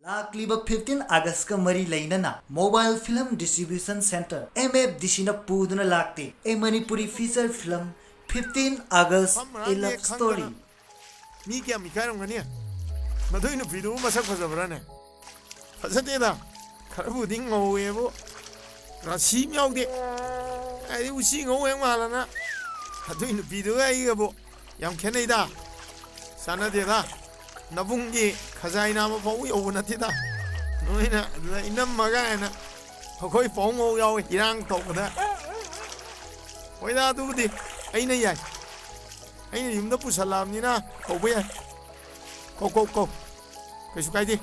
Laklibah 15 August ka mari lainana Mobile Film Distribution Center MFDC na puduna lakte a Manipuri feature film 15 August a love story. Mi kya mi kaya ngani? Madoi no video masak fazabrane. Fazateda. Karabu ding ngowe bo. Rasi miao de. Ai usi ngowe malana. Madoi no video ai bo. Yam kenai da. Sana de da. Nabungi khazai na ma pau yo na ti da. Noi na inam maga na. Khoi phong ngo yo irang tok da. Oi da du di. Ai na yai. Ai ni yum da pusalam ni na. Ko be. Ko. Kaisu kai di.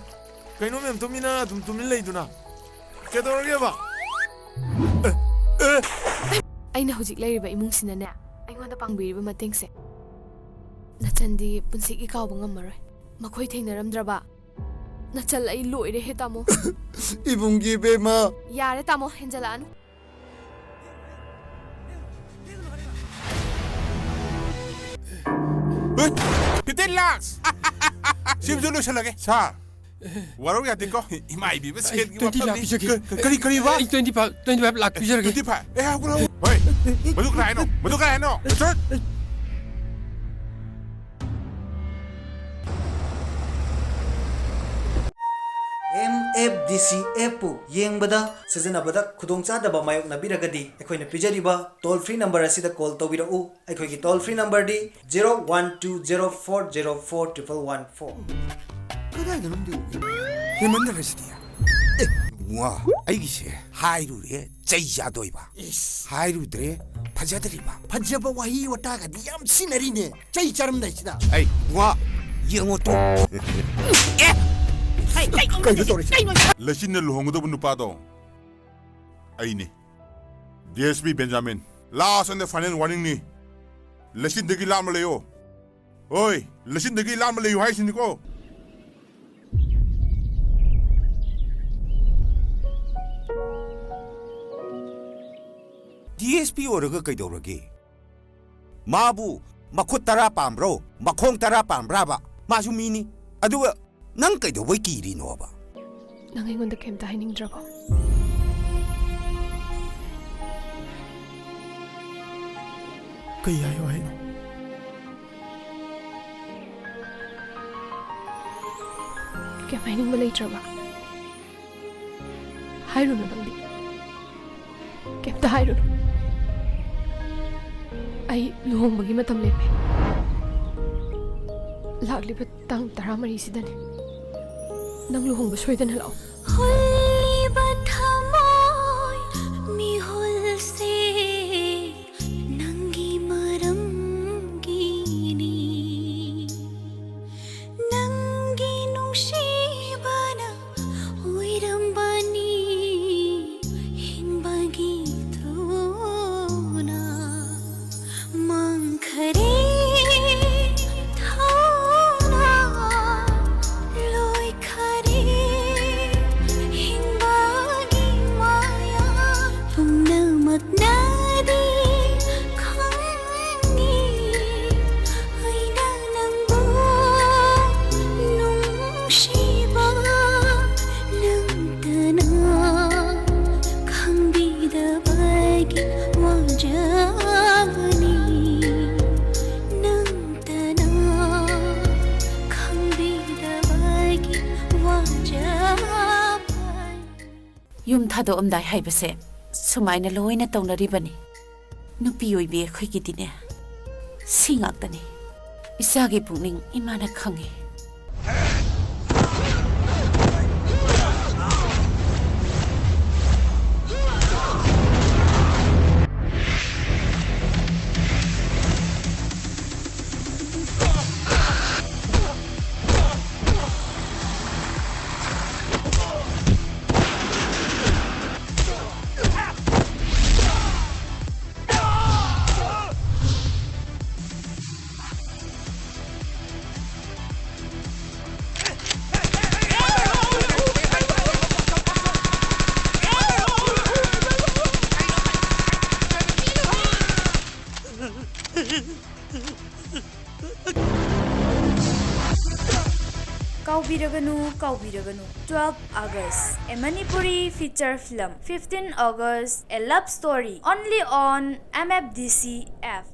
Kai no mem tumina tumin lei duna. Ke do ge ba. Aina hojik leiriba imung sinane. Aingonda pangbiriba matengse. Nachandi punsigi kaw ngammaroi. Makhoi thengnaramdraba. Nachal ai loire he tamo. Ibungi bema. Yare tamo henjalanu. $15 lakhs. Sim solution lagi. Sir. Waro ya tiko. Imai bi bes. 20 lakh pisaki. Kari ba? 25 lakh pisaki. 25. Eh aku tahu. Hoi. Masuk lain no. Betul. MFDC App yengbada sizinabada khudongchadaba mayok nabiragadi ekhoina pijariba toll free number asida call tawirau ekhoigi toll free number di 0120404114. Kada na namdu. Hemanda rasiya. Wa aigise hairu re chaiya doiba. Hairu dre phajadriba. Phajaba wahi wata ga diyam sinari ne. Chai charam dai sida. Ai wa yengo to. Lesin na luhong do bunu pado. Ai ni. DSP Benjamin. Last and the final warning ni. Lesin degi lam leyo. Oi, lesin degi lam leyo hai sin ko. DSP oraga kaidorage. Mabu makhut tara pambro, makhong tara pambraba. Masu mini. Aduga nang kaidowai kiri no ba. Nang aingonda kemta hainingdraba. Kaya yo ai no. Kya haining balai draba. Hairu na bandi. Kemta hairu. Ai luhong bagi matam lepe. Lagliba tang taramari sidane. Nang luhong ba soidan halaw. Hulliba thamoy mihulse nangi maram gini nangi nungsibana uirambani hinbagi thuna mangkhare Yum thado amdai haibase sumaina loina tawnaribani nupi oibe khoigidine singaktani isagi pungning imana khangi Kaubiraganu 12 August a Manipuri feature film 15 August a love story only on MFDC App